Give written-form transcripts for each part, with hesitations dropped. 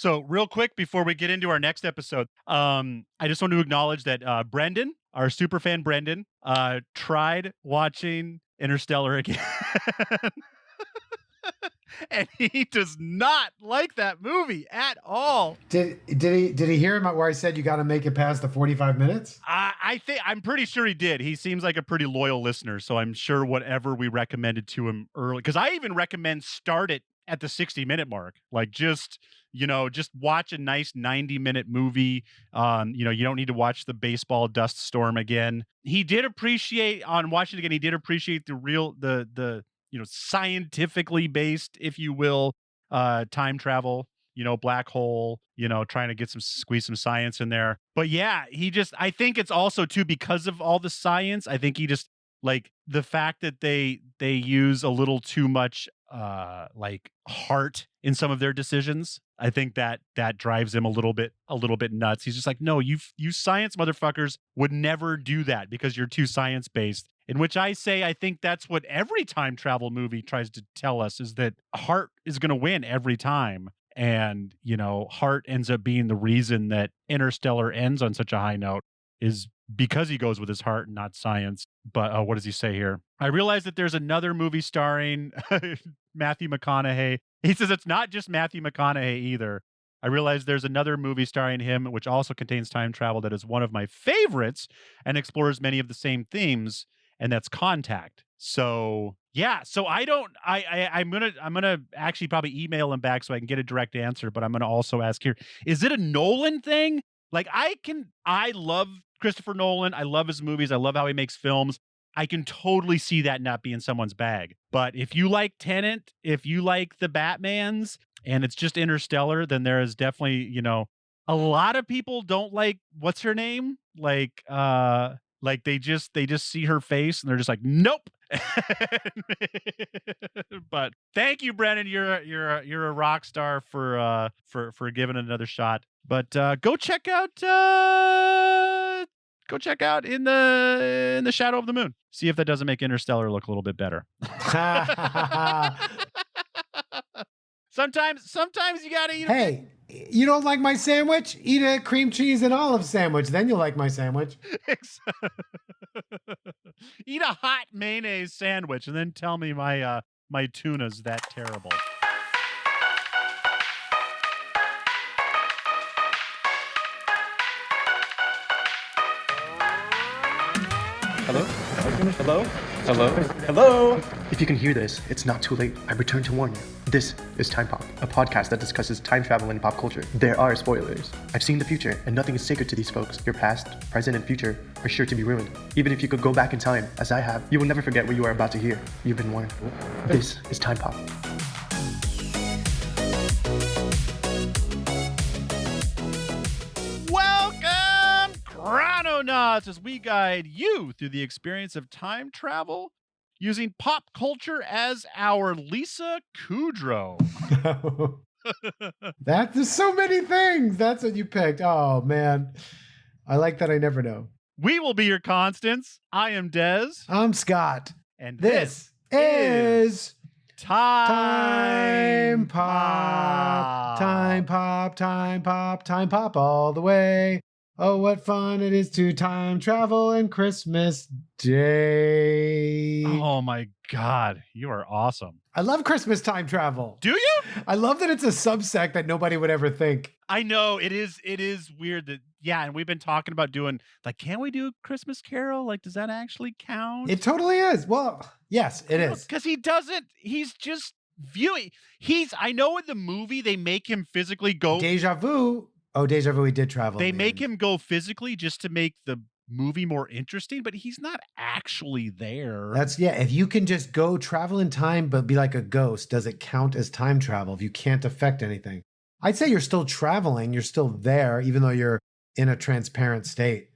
So real quick before we get into our next episode, I just want to acknowledge that Brendan, our super fan Brendan, tried watching Interstellar again. And he does not like that movie at all. Did he hear him where I said you got to make it past the 45 minutes? I'm pretty sure he did. He seems like a pretty loyal listener, so I'm sure whatever we recommended to him early, because I even recommend start it at the 60-minute mark. Like just watch a nice 90-minute movie. You don't need to watch the baseball dust storm again. He did appreciate on watching it again. He did appreciate the scientifically based, if you will, time travel, black hole, trying to squeeze some science in there. But yeah, I think it's also too, because of all the science, I think he just like the fact that they use a little too much like heart in some of their decisions. I think that drives him a little bit nuts. He's just like, no, you science motherfuckers would never do that because you're too science based. In which I say, I think that's what every time travel movie tries to tell us, is that heart is going to win every time. And, heart ends up being the reason that Interstellar ends on such a high note, is because he goes with his heart and not science. But what does he say here? I realize that there's another movie starring Matthew McConaughey. He says it's not just Matthew McConaughey either. I realize there's another movie starring him, which also contains time travel, that is one of my favorites and explores many of the same themes, and that's Contact. So yeah, so I'm gonna actually probably email him back so I can get a direct answer, but I'm gonna also ask here, is it a Nolan thing? Like I love Christopher Nolan. I love his movies. I love how he makes films. I can totally see that not being someone's bag. But if you like Tenet, if you like the Batmans, and it's just Interstellar, then there is definitely, a lot of people don't like, what's her name? Like they just see her face and they're just like, nope. But thank you, Brennan. You're a rock star for giving it another shot. But go check out In the Shadow of the Moon. See if that doesn't make Interstellar look a little bit better. Sometimes you gotta eat. Hey, you don't like my sandwich? Eat a cream cheese and olive sandwich, then you'll like my sandwich. Eat a hot mayonnaise sandwich and then tell me my tuna's that terrible. Hello? Hello? Hello? Hello? If you can hear this, it's not too late. I return to warn you. This is Time Pop, a podcast that discusses time travel and pop culture. There are spoilers. I've seen the future, and nothing is sacred to these folks. Your past, present, and future are sure to be ruined. Even if you could go back in time, as I have, you will never forget what you are about to hear. You've been warned. This is Time Pop. Welcome, Chrononauts, as we guide you through the experience of time travel using pop culture as our Lisa Kudrow. There's so many things. That's what you picked. Oh, man. I like that I never know. We will be your constants. I am Dez. I'm Scott. And this is Time Pop. Time Pop, Time Pop, Time Pop all the way. Oh, what fun it is to time travel on Christmas Day. Oh my God, you are awesome. I love Christmas time travel. Do you? I love that it's a subsect that nobody would ever think. I know, it is weird that, yeah, and we've been talking about doing, like, can we do Christmas Carol? Like, does that actually count? It totally is. Well, yes, it is. Because he's just viewing. I know in the movie they make him physically go. Deja Vu. Oh, Deja Vu, he did travel. They make him go physically just to make the movie more interesting, but he's not actually there. If you can just go travel in time but be like a ghost, does it count as time travel if you can't affect anything? I'd say you're still traveling, you're still there, even though you're in a transparent state.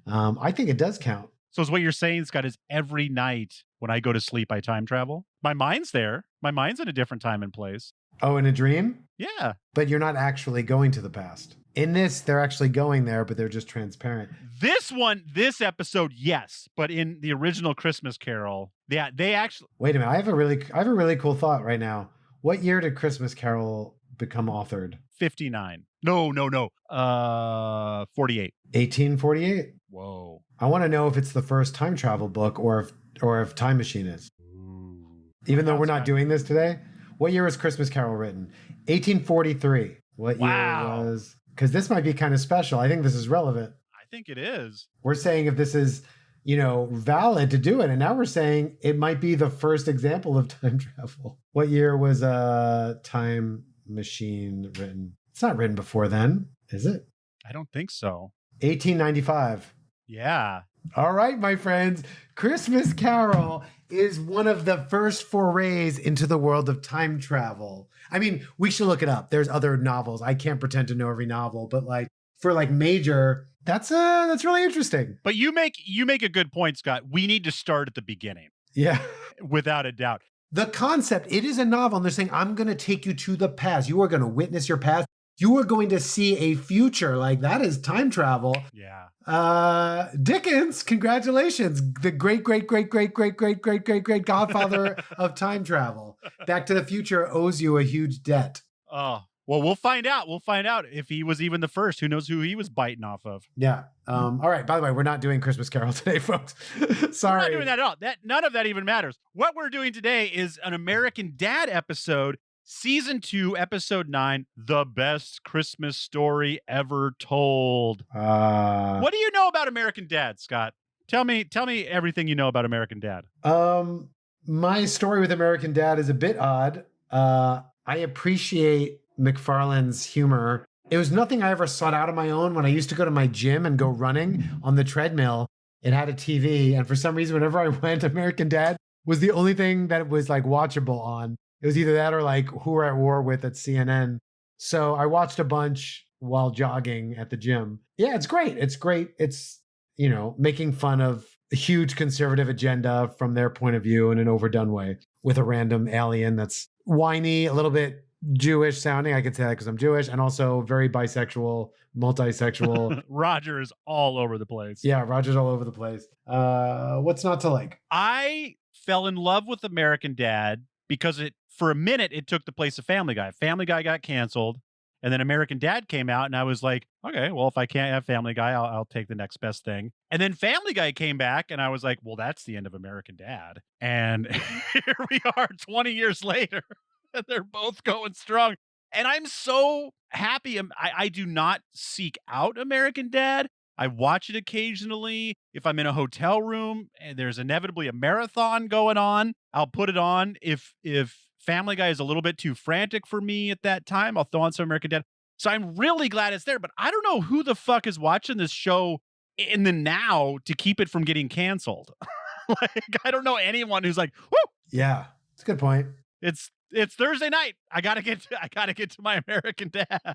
I think it does count. So is what you're saying, Scott, is every night when I go to sleep, I time travel? My mind's there. My mind's in a different time and place. Oh, in a dream? Yeah. But you're not actually going to the past. In this, they're actually going there, but they're just transparent. This episode, yes. But in the original Christmas Carol, yeah, they actually... Wait a minute. I have a really cool thought right now. What year did Christmas Carol become authored? 59. No. 48. 1848. Whoa. I want to know if it's the first time travel book or if Time Machine is. Even though we're not doing this today. What year was Christmas Carol written? 1843. What year was... Because this might be kind of special. I think this is relevant. I think it is. We're saying if this is, valid to do it. And now we're saying it might be the first example of time travel. What year was Time Machine written? It's not written before then, is it? I don't think so. 1895. Yeah. All right, my friends. Christmas Carol is one of the first forays into the world of time travel. I mean, we should look it up. There's other novels. I can't pretend to know every novel, but for major, that's really interesting. But you make a good point, Scott. We need to start at the beginning. Yeah. Without a doubt. The concept, it is a novel, and they're saying, I'm going to take you to the past. You are going to witness your past. You are going to see a future. That is time travel. Yeah. Dickens, congratulations. The great godfather of time travel. Back to the Future owes you a huge debt. Oh, well, we'll find out. We'll find out if he was even the first. Who knows who he was biting off of? Yeah. All right. By the way, we're not doing Christmas Carol today, folks. Sorry. We're not doing that at all. None of that even matters. What we're doing today is an American Dad episode. Season 2, Episode 9, The Best Christmas Story Ever Told. What do you know about American Dad, Scott? Tell me everything you know about American Dad. My story with American Dad is a bit odd. I appreciate McFarlane's humor. It was nothing I ever sought out on my own. When I used to go to my gym and go running on the treadmill, it had a TV. And for some reason, whenever I went, American Dad was the only thing that was watchable on. It was either that or Who We're at War With at CNN. So I watched a bunch while jogging at the gym. Yeah, it's great. It's great. It's, making fun of a huge conservative agenda from their point of view in an overdone way with a random alien that's whiny, a little bit Jewish sounding. I can say that because I'm Jewish, and also very bisexual, multisexual. Roger is all over the place. Yeah, Roger's all over the place. What's not to like? I fell in love with American Dad because for a minute, it took the place of Family Guy. Family Guy got canceled, and then American Dad came out, and I was like, okay, well, if I can't have Family Guy, I'll take the next best thing. And then Family Guy came back, and I was like, well, that's the end of American Dad. And here we are 20 years later, and they're both going strong. And I'm so happy. I do not seek out American Dad. I watch it occasionally. If I'm in a hotel room and there's inevitably a marathon going on, I'll put it on. If Family Guy is a little bit too frantic for me at that time, I'll throw on some American Dad. So I'm really glad it's there, but I don't know who the fuck is watching this show in the now to keep it from getting canceled. I don't know anyone who's like, whoo! Yeah, it's a good point. It's Thursday night. I gotta get to my American Dad.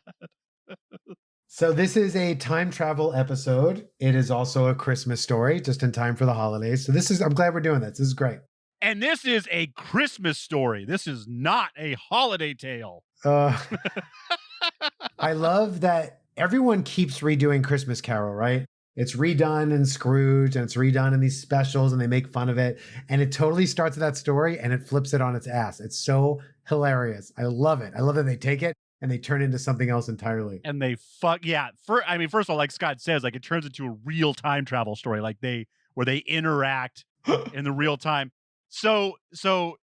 So this is a time travel episode. It is also a Christmas story, just in time for the holidays. So I'm glad we're doing this. This is great. And this is a Christmas story. This is not a holiday tale. I love that everyone keeps redoing Christmas Carol, right? It's redone in Scrooge, and it's redone in these specials, and they make fun of it. And it totally starts with that story, and it flips it on its ass. It's so hilarious. I love it. I love that they take it and they turn it into something else entirely. And they first of all, like Scott says, it turns into a real time travel story, where they interact in the real time. So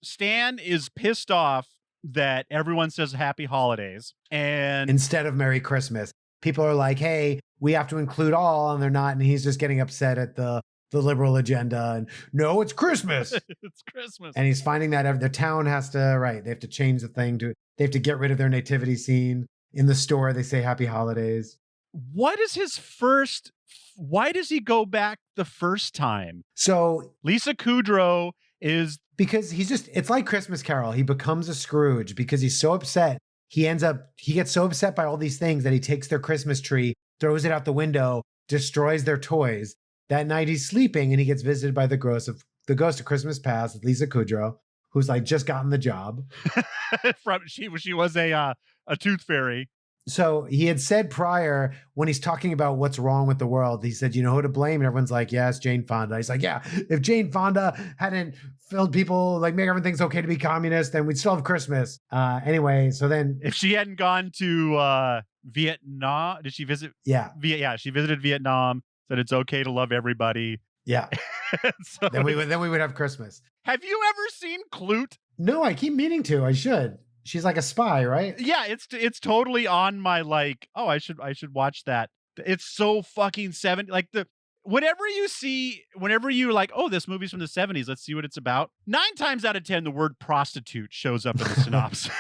Stan is pissed off that everyone says happy holidays, and instead of Merry Christmas, people are like, hey, we have to include all, and they're not. And he's just getting upset at the liberal agenda. And no, it's Christmas. It's Christmas. And he's finding that the town has to, they have to change the thing they have to get rid of their nativity scene. In the store, they say happy holidays. What is why does he go back the first time? So Lisa Kudrow is... Because it's like Christmas Carol. He becomes a Scrooge because he's so upset. He gets so upset by all these things that he takes their Christmas tree, throws it out the window, destroys their toys. That night he's sleeping and he gets visited by the ghost of Christmas Past, Lisa Kudrow, who's just gotten the job. She was a tooth fairy. So he had said prior, when he's talking about what's wrong with the world, he said, you know who to blame? And everyone's like, yeah, it's Jane Fonda. He's like, yeah, if Jane Fonda hadn't filled people, like make everything's okay to be communist, then we'd still have Christmas. Anyway, so then If she hadn't gone to Vietnam, did she visit? yeah, Yeah, she visited Vietnam, said it's okay to love everybody. yeah. So Then we would have Christmas. have you ever seen Clute? No, I keep meaning to. I should. She's like a spy, right? Yeah, it's totally on my like, oh, I should watch that. It's so fucking 70, like whenever you like, oh, this movie's from the 70s, let's see what it's about. 9 times out of 10 the word prostitute shows up in the synopsis.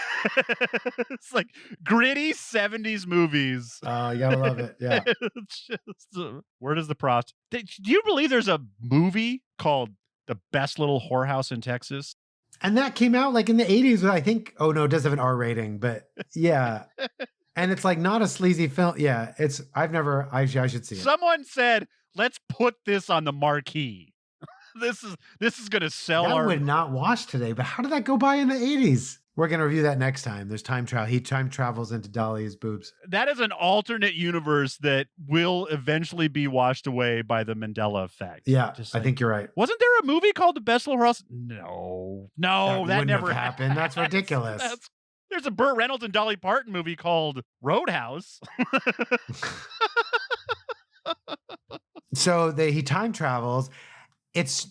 It's like gritty 70s movies. Oh, you gotta love it. Yeah. It's just, where does the prostitute? Do you believe there's a movie called The Best Little Whorehouse in Texas? And that came out like in the 80s, I think. Oh no, it does have an R rating, but yeah. And it's like not a sleazy film. Yeah, I should see it. Someone said, let's put this on the marquee. This is gonna sell That our would not watch today, but how did that go by in the 80s? We're gonna review that next time. There's time travel. He time travels into Dolly's boobs. That is an alternate universe that will eventually be washed away by the Mandela effect. Yeah, Just I like, think you're right. wasn't there a movie called The Best Little House? No, that wouldn't never have happened. That's ridiculous. There's a Burt Reynolds and Dolly Parton movie called Roadhouse. So he time travels.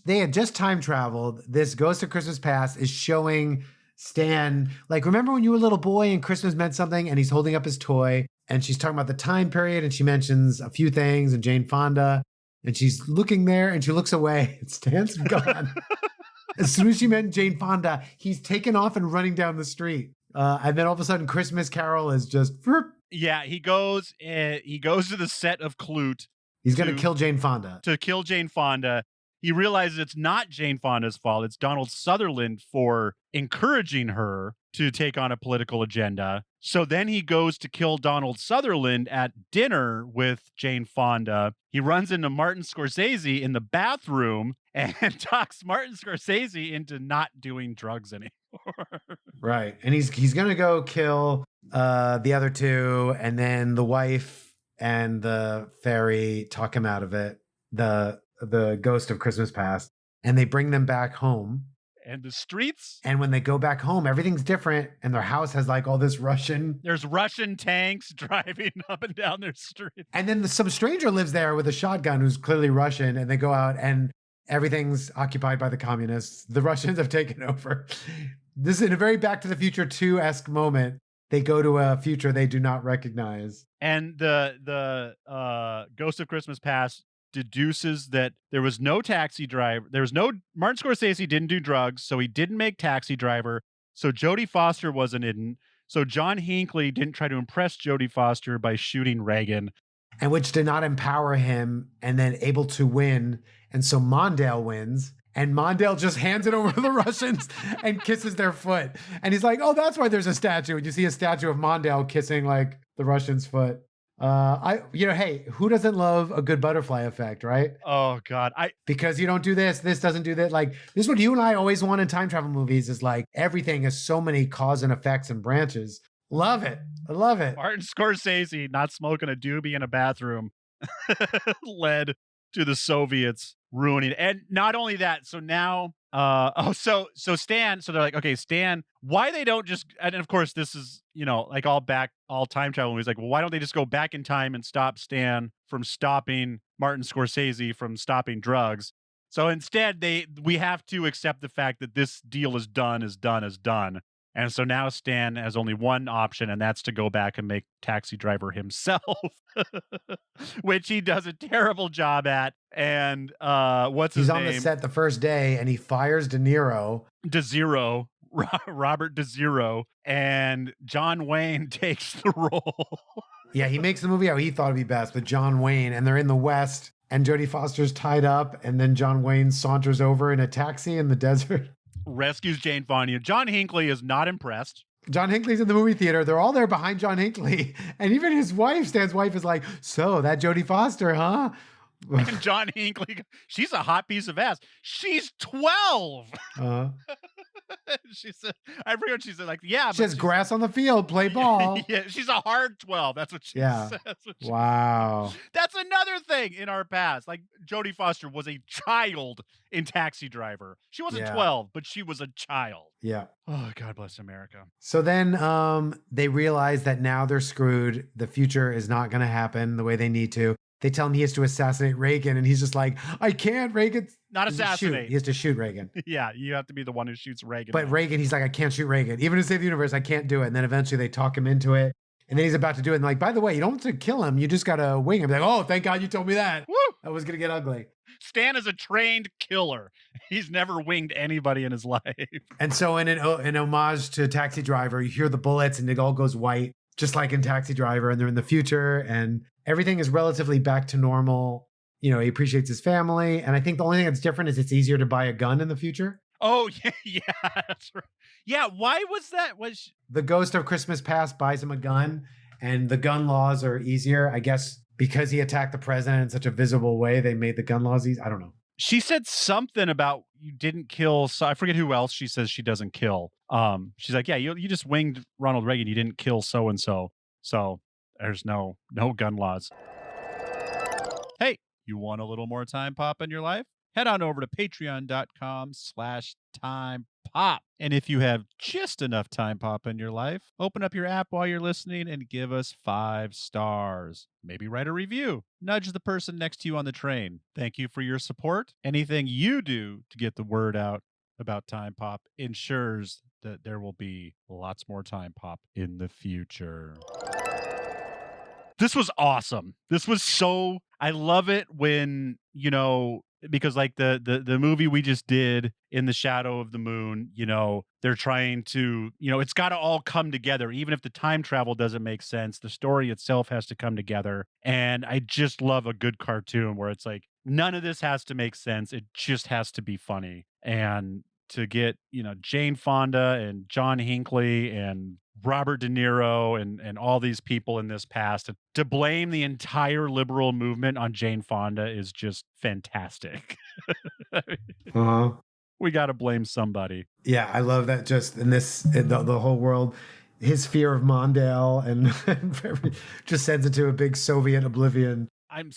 They had just time traveled. This Ghost of Christmas Past is showing Stan, like, remember when you were a little boy and Christmas meant something, and he's holding up his toy and she's talking about the time period and she mentions a few things and Jane Fonda and she's looking there and she looks away and Stan's gone. As soon as she met Jane Fonda, he's taken off and running down the street. And then all of a sudden Christmas Carol is just, Yeah, he goes to the set of Clute. He's going to kill Jane Fonda. To kill Jane Fonda. He realizes it's not Jane Fonda's fault. It's Donald Sutherland for encouraging her to take on a political agenda. So then he goes to kill Donald Sutherland at dinner with Jane Fonda. He runs into Martin Scorsese in the bathroom and talks Martin Scorsese into not doing drugs anymore. Right. And he's going to go kill the other two, and then the wife and the fairy talk him out of it. The Ghost of Christmas Past, and they bring them back home. And the streets. And when they go back home, everything's different. And their house has like all this Russian. There's Russian tanks driving up and down their street. And then some stranger lives there with a shotgun who's clearly Russian. And they go out and everything's occupied by the communists. The Russians have taken over. This is in a very Back to the Future 2-esque moment. They go to a future they do not recognize. And the Ghost of Christmas Past deduces that there was no taxi driver. There was no Martin Scorsese didn't do drugs, so he didn't make Taxi Driver. So Jodie Foster wasn't in. So John Hinckley didn't try to impress Jodie Foster by shooting Reagan, and which did not empower him, and then able to win. And so Mondale wins, and Mondale just hands it over to the Russians and kisses their foot. And he's like, "Oh, that's why there's a statue." And you see a statue of Mondale kissing like the Russian's foot. Hey, who doesn't love a good butterfly effect, right? Oh God. Because you don't do this doesn't do that. Like, this is what you and I always want in time travel movies, is like everything has so many cause and effects and branches. Love it. I love it. Martin Scorsese not smoking a doobie in a bathroom led to the Soviets ruining it. And not only that, so now so Stan, so they're like, okay, Stan, why they don't just, and of course this is, like all time travel movies, like, well, why don't they just go back in time and stop Stan from stopping Martin Scorsese from stopping drugs? So instead we have to accept the fact that this deal is done. And so now Stan has only one option, and that's to go back and make Taxi Driver himself, which he does a terrible job at. And what's his name? He's on the set the first day, and he fires De Niro. Robert De Niro, and John Wayne takes the role. Yeah, he makes the movie how he thought it'd be best with John Wayne, and they're in the West, and Jodie Foster's tied up, and then John Wayne saunters over in a taxi in the desert. Rescues Jane Fonda. John Hinckley is not impressed. John Hinckley's in the movie theater. They're all there behind John Hinckley. And even his wife, Stan's wife, is like, "So, that Jodie Foster, huh?" And John Hinckley, she's a hot piece of ass. She's 12. She said, I forget what she said. Like, yeah, She has grass on the field, play ball. yeah, she's a hard 12. That's what she Yeah. says. That's what Wow. That's another thing in our past. Like Jodie Foster was a child in Taxi Driver. She wasn't Yeah. 12, but she was a child. Yeah. Oh, God bless America. So then they realize that now they're screwed. The future is not going to happen the way they need to. They tell him he has to assassinate Reagan, and he's just like, I can't, Reagan. Not He has to shoot. assassinate. He has to shoot Reagan. Yeah, you have to be the one who shoots Reagan. But Reagan, he's like, I can't shoot Reagan. Even to save the universe, I can't do it. And then eventually they talk him into it. And then he's about to do it. And like, by the way, you don't have to kill him. You just got to wing him. Like, oh, thank God you told me that. Woo! That was going to get ugly. Stan is a trained killer. He's never winged anybody in his life. And so in an homage to Taxi Driver, you hear the bullets and it all goes white, just like in Taxi Driver. And they're in the future and everything is relatively back to normal. You know, he appreciates his family. And I think the only thing that's different is it's easier to buy a gun in the future. Oh, yeah, that's right. Yeah, why was that? The ghost of Christmas Past buys him a gun, and the gun laws are easier. I guess because he attacked the president in such a visible way, they made the gun laws easy. I don't know. She said something about you didn't kill. So I forget who else she says she doesn't kill. She's like, yeah, you just winged Ronald Reagan. You didn't kill so and so. So there's no gun laws. Hey, you want a little more time pop in your life? Head on over to patreon.com/timepop. And if you have just enough time pop in your life, open up your app while you're listening and give us 5 stars. Maybe write a review. Nudge the person next to you on the train. Thank you for your support. Anything you do to get the word out about Time Pop ensures that there will be lots more Time Pop in the future. This was awesome. This was so, I love it when, you know, because like the movie we just did, In the Shadow of the Moon, you know, they're trying to, you know, it's got to all come together. Even if the time travel doesn't make sense, the story itself has to come together. And I just love a good cartoon where it's like, none of this has to make sense. It just has to be funny. And to get, you know, Jane Fonda and John Hinckley and Robert De Niro and all these people in this past, to blame the entire liberal movement on Jane Fonda is just fantastic. Uh-huh. We got to blame somebody. Yeah, I love that. Just in this, the whole world, his fear of Mondale and just sends it to a big Soviet oblivion. I'm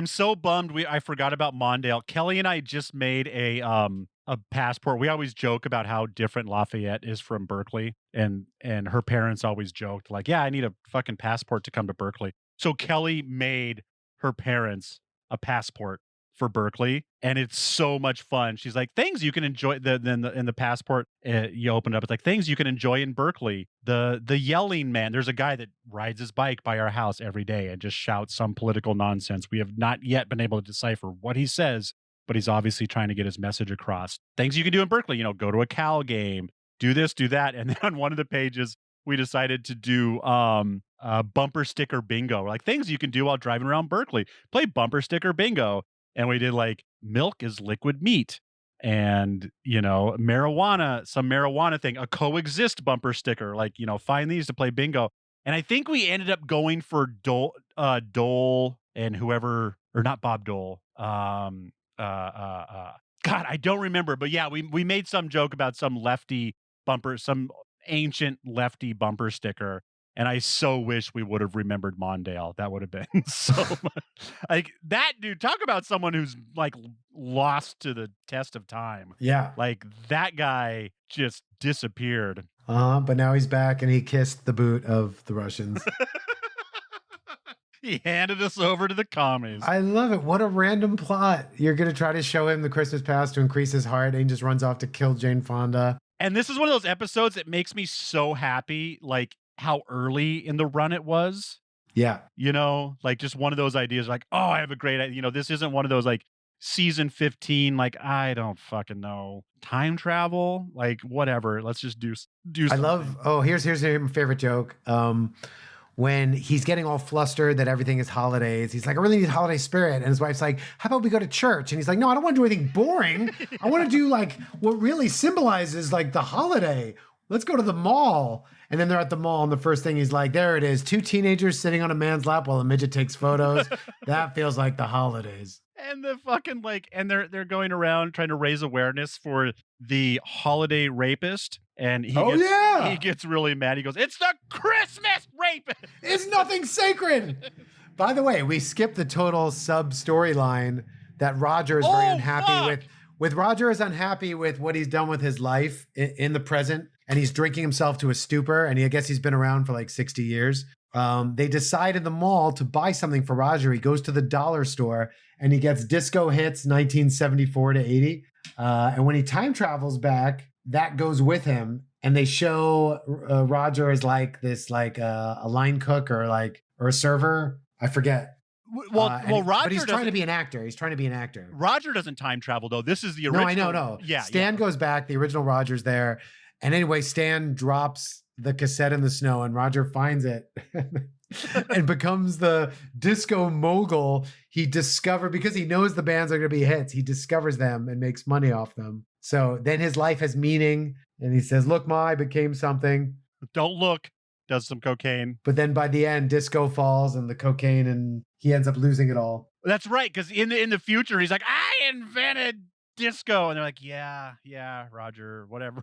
so bummed I forgot about Mondale. Kelly and I just made a passport. We always joke about how different Lafayette is from Berkeley, and her parents always joked like, yeah, I need a fucking passport to come to Berkeley. So Kelly made her parents a passport for Berkeley, and it's so much fun. She's like, things you can enjoy. In the passport, you open it up. It's like things you can enjoy in Berkeley. The yelling man. There's a guy that rides his bike by our house every day and just shouts some political nonsense. We have not yet been able to decipher what he says, but he's obviously trying to get his message across. Things you can do in Berkeley. You know, go to a Cal game, do this, do that, and then on one of the pages, we decided to do bumper sticker bingo. Like things you can do while driving around Berkeley. Play bumper sticker bingo. And we did like milk is liquid meat and, you know, marijuana, some marijuana thing, a coexist bumper sticker, like, you know, find these to play bingo. And I think we ended up going for Dole and whoever, or not Bob Dole. God, I don't remember. But yeah, we made some joke about some lefty bumper, some ancient lefty bumper sticker. And I so wish we would have remembered Mondale. That would have been so much. Like that dude, talk about someone who's like lost to the test of time. Yeah. Like that guy just disappeared. But now he's back and he kissed the boot of the Russians. He handed us over to the commies. I love it. What a random plot. You're going to try to show him the Christmas past to increase his heart, and he just runs off to kill Jane Fonda. And this is one of those episodes that makes me so happy, like how early in the run it was. Yeah. You know, like just one of those ideas like, oh, I have a great idea. You know, this isn't one of those like season 15, like, I don't fucking know. Time travel, like whatever. Let's just do something. I love, here's my favorite joke. When he's getting all flustered that everything is holidays, he's like, I really need holiday spirit. And his wife's like, how about we go to church? And he's like, no, I don't want to do anything boring. I want to do like what really symbolizes like the holiday. Let's go to the mall. And then they're at the mall, and the first thing he's like, there it is, 2 teenagers sitting on a man's lap while a midget takes photos. That feels like the holidays. And the fucking and they're going around trying to raise awareness for the holiday rapist, and Oh, yeah. he gets really mad. He goes, "It's the Christmas rapist. It's nothing sacred." By the way, we skipped the total sub storyline that Roger is very unhappy with. Roger is unhappy with what he's done with his life in the present, and he's drinking himself to a stupor. And I guess he's been around for like 60 years. They decide in the mall to buy something for Roger. He goes to the dollar store and he gets Disco Hits 1974 to 80. And when he time travels back, that goes with him. And they show Roger as like this, like a line cook or a server. I forget. Roger, but he's trying to be an actor. Roger doesn't time travel though. This is the original. No. Yeah, Stan goes back. The original Roger's there. And anyway, Stan drops the cassette in the snow and Roger finds it and becomes the disco mogul. He discovered, because he knows the bands are going to be hits, he discovers them and makes money off them. So then his life has meaning. And he says, "Look, Ma, I became something." Don't look. Does some cocaine. But then by the end, disco falls and the cocaine, and he ends up losing it all. That's right, because in the future, he's like, "I invented disco," and they're like, "Yeah, Roger, whatever."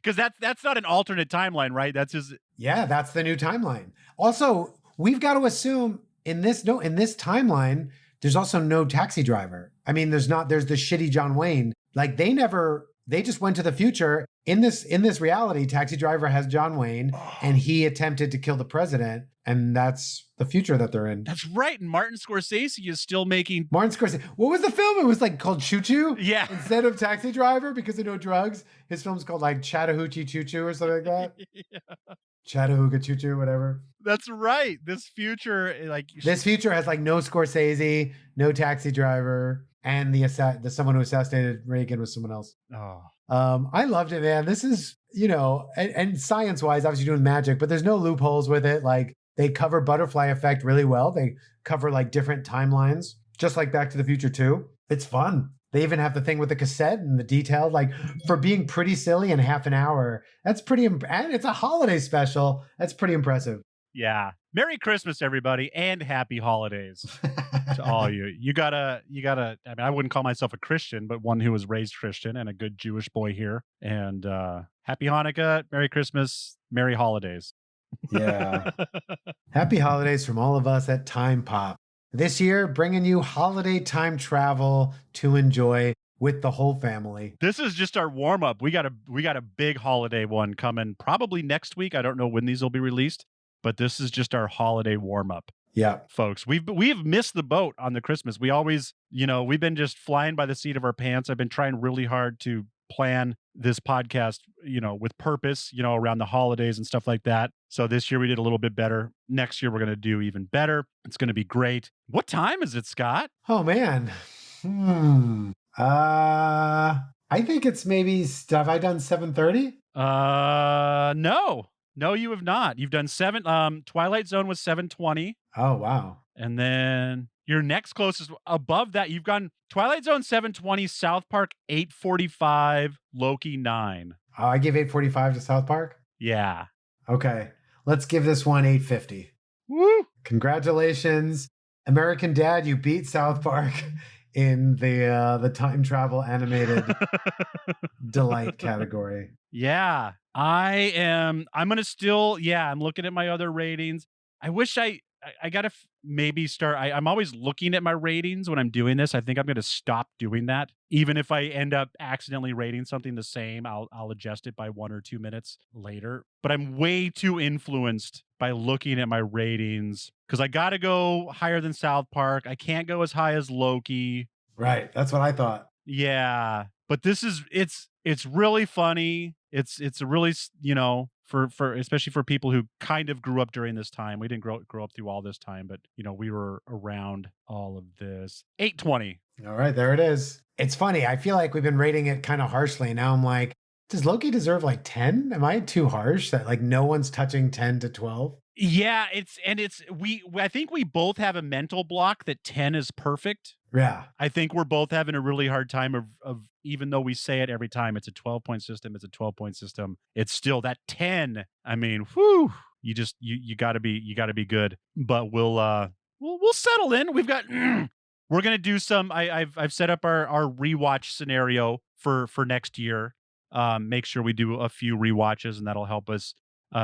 Because that's not an alternate timeline, right? That's his. Yeah, that's the new timeline. Also, we've got to assume in this timeline, there's also no Taxi Driver. I mean, there's the shitty John Wayne. Like they just went to the future. In this reality, Taxi Driver has John Wayne, and he attempted to kill the president, and that's the future that they're in. That's right. And Martin Scorsese is still making. Martin Scorsese. What was the film? It was like called Choo Choo. Yeah. Instead of Taxi Driver, because of no drugs, his film's called like Chattahoochee Choo Choo or something like that. Yeah. Chattanooga Choo Choo, whatever. That's right. This future has like no Scorsese, no Taxi Driver, and the someone who assassinated Reagan was someone else. Oh. I loved it, man. This is, and science-wise, obviously doing magic, but there's no loopholes with it. Like they cover butterfly effect really well. They cover like different timelines, just like Back to the Future 2. It's fun. They even have the thing with the cassette and the detailed, like for being pretty silly in half an hour. That's pretty, and it's a holiday special. That's pretty impressive. Yeah. Merry Christmas, everybody, and happy holidays to all you. You gotta, I mean, I wouldn't call myself a Christian, but one who was raised Christian and a good Jewish boy here. And happy Hanukkah, Merry Christmas, Merry Holidays. Yeah. Happy holidays from all of us at Time Pop. This year, bringing you holiday time travel to enjoy with the whole family. This is just our warm up. We got a big holiday one coming probably next week. I don't know when these will be released, but this is just our holiday warm up. Yeah, folks, we've missed the boat on the Christmas. We always, we've been just flying by the seat of our pants. I've been trying really hard to plan this podcast, with purpose, around the holidays and stuff like that. So this year we did a little bit better. Next year we're going to do even better. It's going to be great. What time is it, Scott? Oh man. I think it's maybe, have I done 7:30? No, you have not. You've done Twilight Zone was 7:20. Oh, wow. And then your next closest above that, you've gone Twilight Zone 7:20, South Park 8:45, Loki 9. Oh, I gave 8:45 to South Park? Yeah. Okay. Let's give this one 8:50. Woo! Congratulations. American Dad, you beat South Park in the time travel animated delight category. Yeah. I'm looking at my other ratings. I wish I gotta maybe start. I'm always looking at my ratings when I'm doing this. I think I'm gonna stop doing that. Even if I end up accidentally rating something the same, I'll adjust it by 1 or 2 minutes later. But I'm way too influenced by looking at my ratings because I gotta go higher than South Park. I can't go as high as Loki. Right. That's what I thought. Yeah. But this is it's really funny. It's a really, for especially for people who kind of grew up during this time. We didn't grow up through all this time, but we were around all of this. 8:20. All right, there it is. It's funny. I feel like we've been rating it kind of harshly. Now I'm like, does Loki deserve like 10? Am I too harsh that like no one's touching 10 to 12? Yeah, I think we both have a mental block that 10 is perfect. Yeah. I think we're both having a really hard time of even though we say it every time, it's a 12-point system, it's still that 10. I mean, whew, you gotta be good. But we'll settle in. We've got we're gonna do some. I've set up our rewatch scenario for next year. Make sure we do a few rewatches, and that'll help us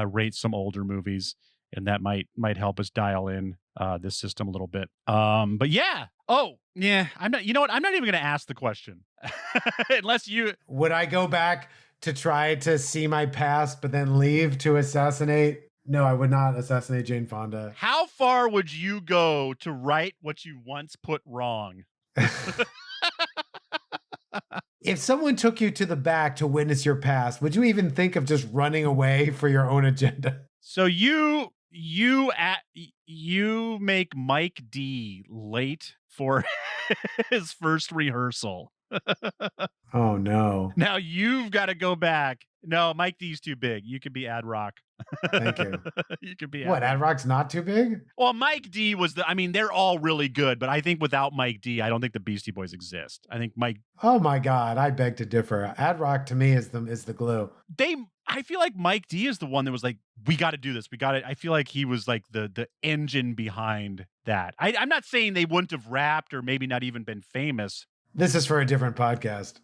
rate some older movies, and that might help us dial in this system a little bit. But yeah. Oh yeah. I'm not. You know what? I'm not even gonna ask the question unless you. Would I go back to try to see my past, but then leave to assassinate? No, I would not assassinate Jane Fonda. How far would you go to right what you once put wrong? If someone took you to the back to witness your past, would you even think of just running away for your own agenda? So you make Mike D late for his first rehearsal. Oh no. Now you've got to go back. No, Mike D's too big. You could be Ad Rock. Thank you. You could be What, Ad Rock's not too big? Well, Mike D was I mean, they're all really good, but I think without Mike D, I don't think the Beastie Boys exist. I think Mike. Oh my God, I beg to differ. Ad Rock to me is the glue. I feel like Mike D is the one that was like, we got to do this. We got it. I feel like he was like the engine behind that. I'm not saying they wouldn't have rapped or maybe not even been famous. This is for a different podcast.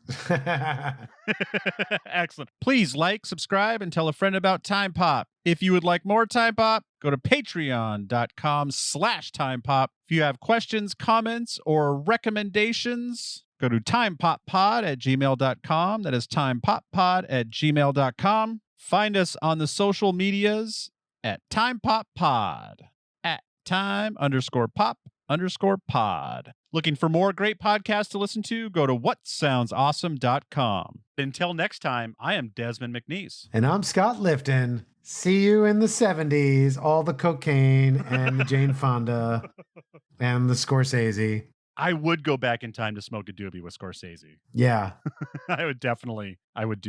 Excellent. Please like, subscribe, and tell a friend about Time Pop. If you would like more Time Pop, go to patreon.com/timepop. If you have questions, comments, or recommendations, go to timepoppod@gmail.com. That is timepoppod@gmail.com. Find us on the social medias at timepoppod, at time_pop_pod. Looking for more great podcasts to listen to? Go to whatsoundsawesome.com. Until next time, I am Desmond McNeese. And I'm Scott Lifton. See you in the 70s. All the cocaine and the Jane Fonda and the Scorsese. I would go back in time to smoke a doobie with Scorsese. Yeah. I would do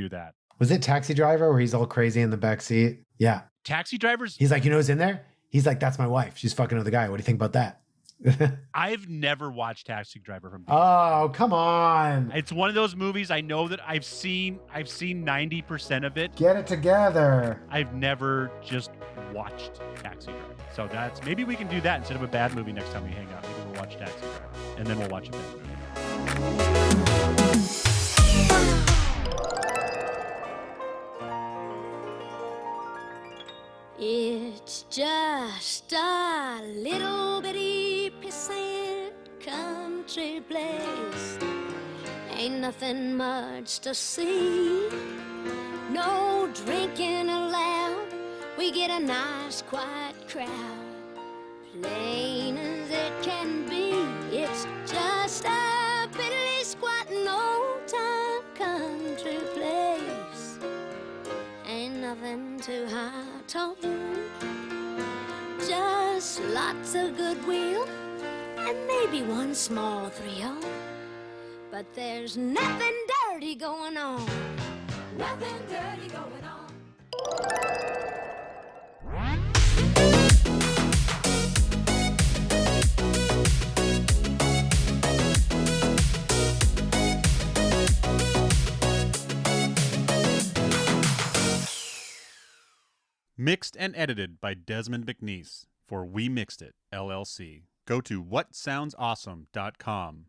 that. Was it Taxi Driver where he's all crazy in the back seat? Yeah. Taxi Drivers? He's like, you know who's in there? He's like, that's my wife. She's fucking with the guy. What do you think about that? I've never watched Taxi Driver from Oh, come on. It's one of those movies I know that I've seen 90% of it. Get it together. I've never just watched Taxi Driver. So maybe we can do that instead of a bad movie next time we hang out. Maybe we'll watch Taxi Driver and then we'll watch a bad movie. It's just a little bitty pissant country place. Ain't nothing much to see. No drinking allowed. We get a nice quiet crowd. Plain as it can be. It's just a piddly squatting old time country place. Ain't nothing too high tone. Just lots of goodwill and maybe one small thrill. But there's nothing dirty going on. Nothing dirty going on. Mixed and edited by Desmond McNeese for We Mixed It, LLC. Go to whatsoundsawesome.com.